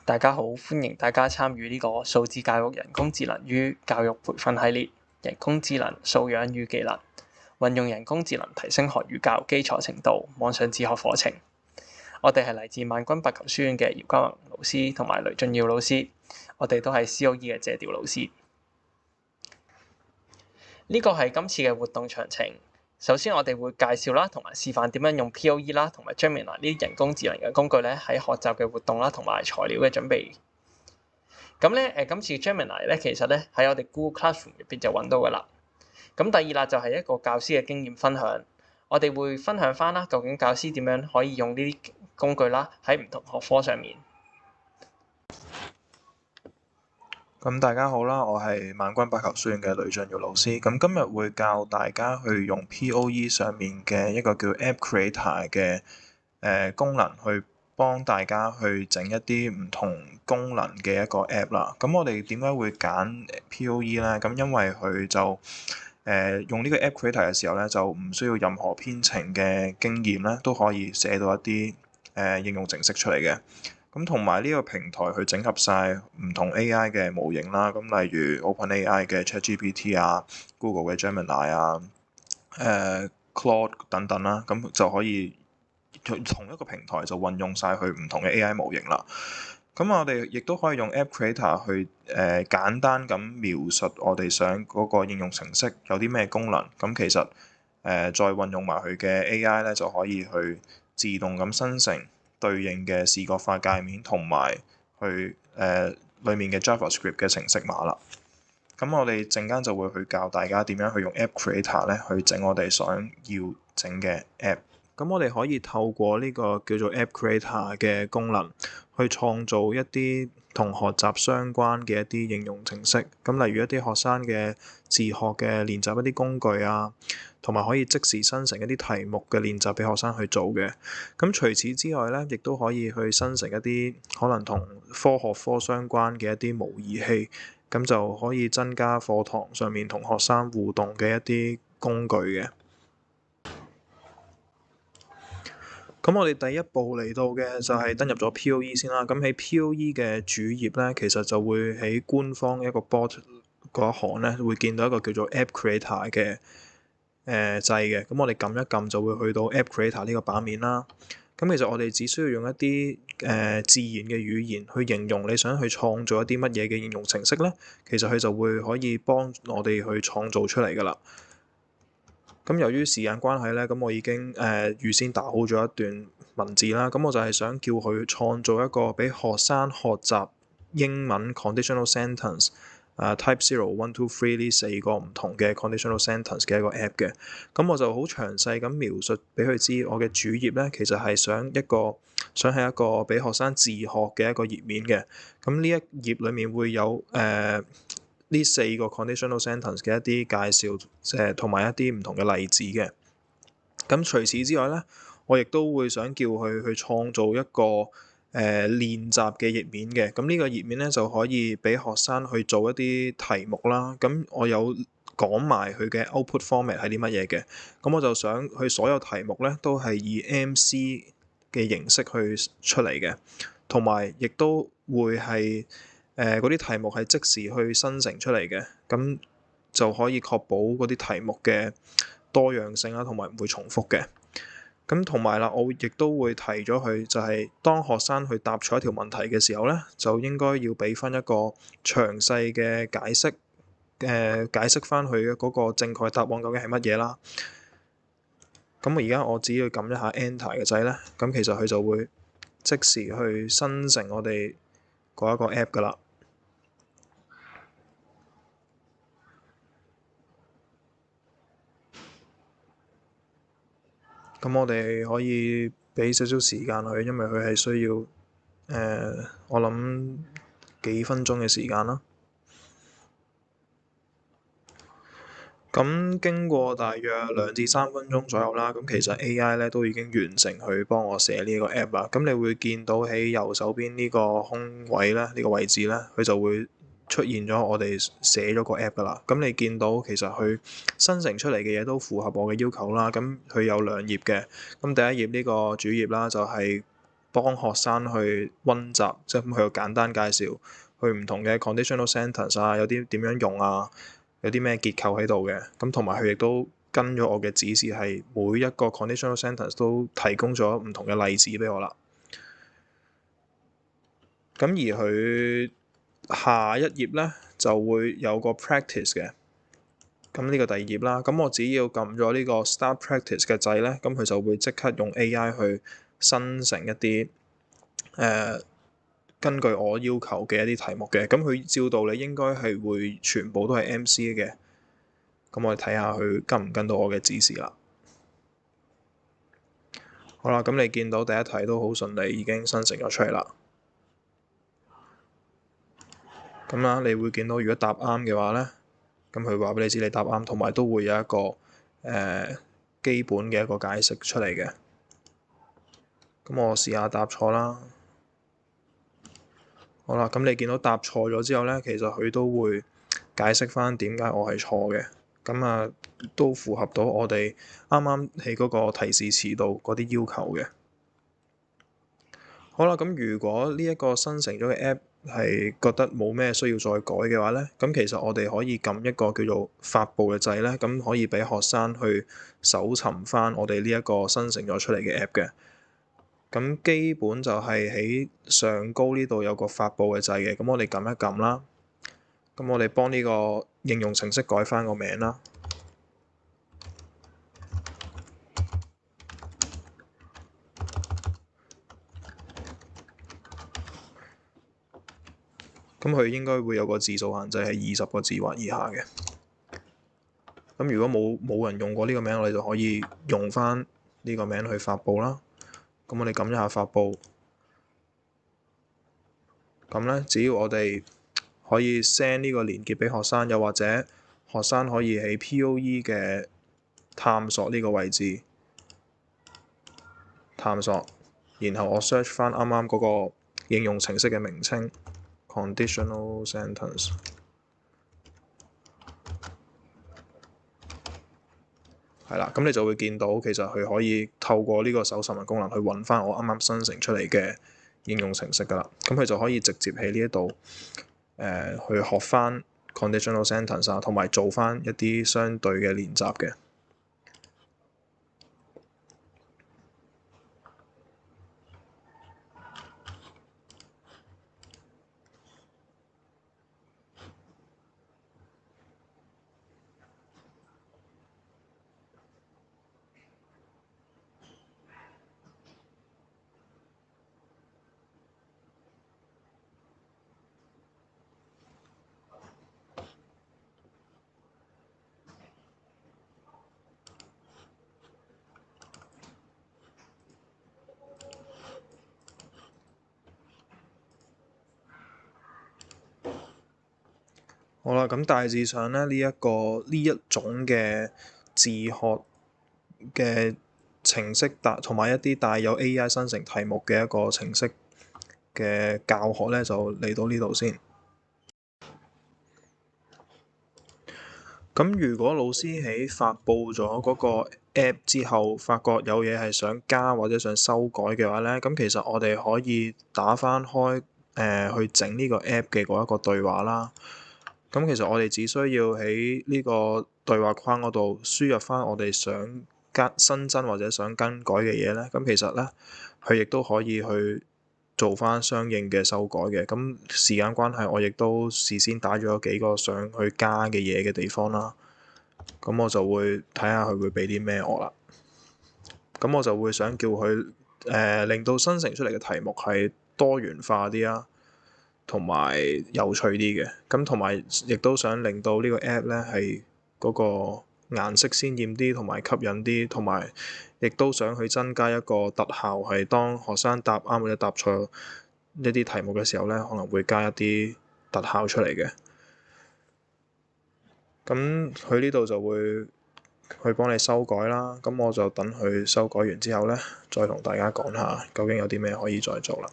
大家好，歡迎大家參與呢個數字教育人工智能與教育培訓系列，人工智能素養與技能，運用人工智能提升學與教育基礎程度，網上自學課程。我哋係嚟自萬君白球書院嘅姚嘉宏老師同埋雷俊耀老師，我哋都係 COE 嘅謝調老師。呢個係今次嘅活動詳情。首先，我哋會介紹啦，同埋示範點樣用 POE 啦，同埋 Gemini 呢啲人工智能嘅工具咧，喺學習嘅活動啦，同埋材料嘅準備。咁咧，今次 Gemini 咧，其實咧喺我哋 Google Classroom 入邊就揾到噶啦。咁第二啦，就係一個教師嘅經驗分享。我哋會分享翻啦，究竟教師點樣可以用呢啲工具啦，喺唔同學科上面。咁大家好啦，我係萬君白球書院嘅雷俊耀老師。咁今日會教大家去用 POE 上面嘅一個叫 App Creator 嘅功能，去幫大家去整一啲唔同功能嘅一個 App 啦。咁我哋點解會揀 POE 呢？咁因為佢就用呢個 App Creator 嘅時候咧，就唔需要任何編程嘅經驗咧，都可以寫到一啲應用程式出嚟嘅。咁同埋呢個平台去整合晒唔同 AI 嘅模型啦，咁例如 OpenAI 嘅 ChatGPT 啊、Google 嘅 Gemini 啊、Claude 等等啦，咁就可以同一個平台就運用晒佢唔同嘅 AI 模型啦。咁我哋亦都可以用 App Creator 去簡單咁描述我哋想嗰個應用程式有啲咩功能。咁其實再運用埋佢嘅 AI 咧，就可以去自動咁生成對應嘅視覺化界面同埋去裡面嘅 JavaScript 嘅程式碼啦。咁我哋陣間就會去教大家點樣去用 App Creator 咧去整我哋想要整嘅 App。咁我哋可以透過呢個叫做 App Creator 嘅功能，去創造一啲同學習相關嘅一啲應用程式。咁例如一啲學生嘅自學嘅練習一啲工具啊，同埋可以即時生成一啲題目嘅練習俾學生去做嘅。咁除此之外咧，亦都可以去生成一啲可能同科學科相關嘅一啲模擬器，咁就可以增加課堂上面同學生互動嘅一啲工具嘅。咁我哋第一步嚟到嘅就係登入咗 POE 先啦。咁喺 POE 嘅主頁咧，其實就會喺官方一個 bot 嗰一行咧，會見到一個叫做 App Creator 嘅掣嘅。咁我哋撳一撳就會去到 App Creator 呢個版面啦。咁其實我哋只需要用一啲自然嘅語言去形容你想去創造一啲乜嘢嘅應用程式咧，其實佢就會可以幫我哋去創造出嚟㗎啦。咁由於時間關係咧，咁我已經預先打好咗一段文字啦。咁我就係想叫佢創造一個俾學生學習英文 conditional sentence type 0 1 2 3呢四個唔同嘅 conditional sentence 嘅一個 app 嘅。咁我就好詳細咁描述俾佢知，我嘅主頁咧其實係想係一個俾學生自學嘅一個頁面嘅。咁呢一頁裡面會有呢四個 conditional sentence 嘅一啲介紹，同埋一啲唔同嘅例子嘅。咁除此之外咧，我亦都會想叫佢去創造一個練習嘅頁面嘅。咁呢個頁面咧就可以俾學生去做一啲題目啦。咁我有講埋佢嘅 output format 係啲乜嘢嘅。咁我就想佢所有題目咧都係以 MC 嘅形式去出嚟嘅，同埋亦都會係嗰啲題目係即時去生成出嚟嘅，咁就可以確保嗰啲題目嘅多樣性啦，同埋唔會重複嘅。咁同埋啦，我亦都會提咗佢，就係當學生去答錯一條問題嘅時候咧，就應該要俾翻一個詳細嘅解釋，解釋翻佢嘅嗰個正確答案究竟係乜嘢啦。咁而家我只要撳一下 Enter 嘅掣咧，咁其實佢就會即時去生成我哋嗰一個 app 噶啦。咁我哋可以俾少少時間佢，因為佢係需要我諗幾分鐘嘅時間啦。咁經過大約2至3分鐘左右啦，咁其實 AI 咧都已經完成去幫我寫呢個 app 啦。咁你會見到喺右手邊呢個空位咧，呢個位置咧，佢就會出現咗我哋寫咗個 app 噶啦。咁你見到其實佢生成出嚟嘅嘢都符合我嘅要求啦。咁佢有2頁嘅，咁第一頁呢個主頁啦，就係幫學生去温習，即係佢有簡單介紹去唔同嘅 conditional sentence 啊，有啲點樣用啊，有啲咩結構喺度嘅。咁同埋佢亦都跟咗我嘅指示，係每一個 conditional sentence 都提供咗唔同嘅例子俾我啦。咁而佢下一頁呢，就會有個 practice 嘅。咁呢個第二頁啦，咁我只要撳咗呢個 Start Practice 嘅掣呢，咁佢就會即刻用 AI 去生成一啲根據我要求嘅一啲題目嘅。咁佢照道理應該係會全部都係 MC 嘅。咁我哋睇下佢跟唔跟到我嘅指示啦。好啦，咁你見到第一題都好順利，已經生成咗出嚟啦。咁啦，你會見到如果答啱嘅話呢，咁佢話俾你知你答啱，同埋都會有一個基本嘅一個解釋出嚟嘅。咁我試下答錯啦。好啦，咁你見到答錯咗之後呢，其實佢都會解釋翻點解我係錯嘅。咁啊，都符合到我哋啱啱喺嗰個提示詞度嗰啲要求嘅。好啦，咁如果呢一個生成咗嘅 app 係覺得冇咩需要再改嘅話呢，咁其實我哋可以撳一個叫做發布嘅掣呢，咁可以俾學生去搜尋翻我哋呢一個生成咗出嚟嘅 app 嘅。咁基本就係喺上高呢度有個發布嘅掣嘅，咁我哋撳一撳啦。咁我哋幫呢個應用程式改翻個名啦。咁佢應該會有個字數限制係20個字或以下嘅。咁如果冇人用過呢個名，我哋就可以用翻呢個名去發布啦。咁我哋撳一下發布。咁呢，只要我哋可以 send 呢個連結俾學生，又或者學生可以喺 POE 嘅探索呢個位置探索，然後我 search 翻啱啱嗰個應用程式嘅名稱 conditional sentence。係啦，咁你就會見到其實佢可以透過呢個搜尋嘅功能去揾翻我啱啱生成出嚟嘅應用程式㗎啦。咁佢就可以直接喺呢一度去學翻 conditional sentence 啊，同埋做翻一啲相對嘅練習嘅。好啦，咁大致上咧，呢一種嘅自學嘅程式同埋一啲帶有 AI 生成題目嘅一個程式嘅教學咧，就嚟到呢度先。咁如果老師喺發布咗嗰個 app 之後，發覺有嘢係想加或者想修改嘅話咧，咁其實我哋可以打翻開去整呢個 app 嘅嗰一個對話啦。咁其實我哋只需要喺呢個對話框嗰度輸入翻我哋想新增或者想更改嘅嘢咧，咁其實咧佢亦都可以去做翻相應嘅修改嘅。咁時間關係，我亦都事先打咗幾個想去加嘅嘢嘅地方啦。咁我就會睇下佢會俾啲咩我啦。咁我就會想叫佢令到生成出嚟嘅題目係多元化啲啦，同埋有趣啲嘅，咁同埋亦都想令到呢個 app 咧係嗰個顏色鮮豔啲，同埋吸引啲，同埋亦都想去增加一個特效，係當學生答啱或者答錯一啲題目嘅時候咧，可能會加一啲特效出嚟嘅。咁佢呢度就會去幫你修改啦，咁我就等佢修改完之後咧，再同大家講下究竟有啲咩可以再做啦。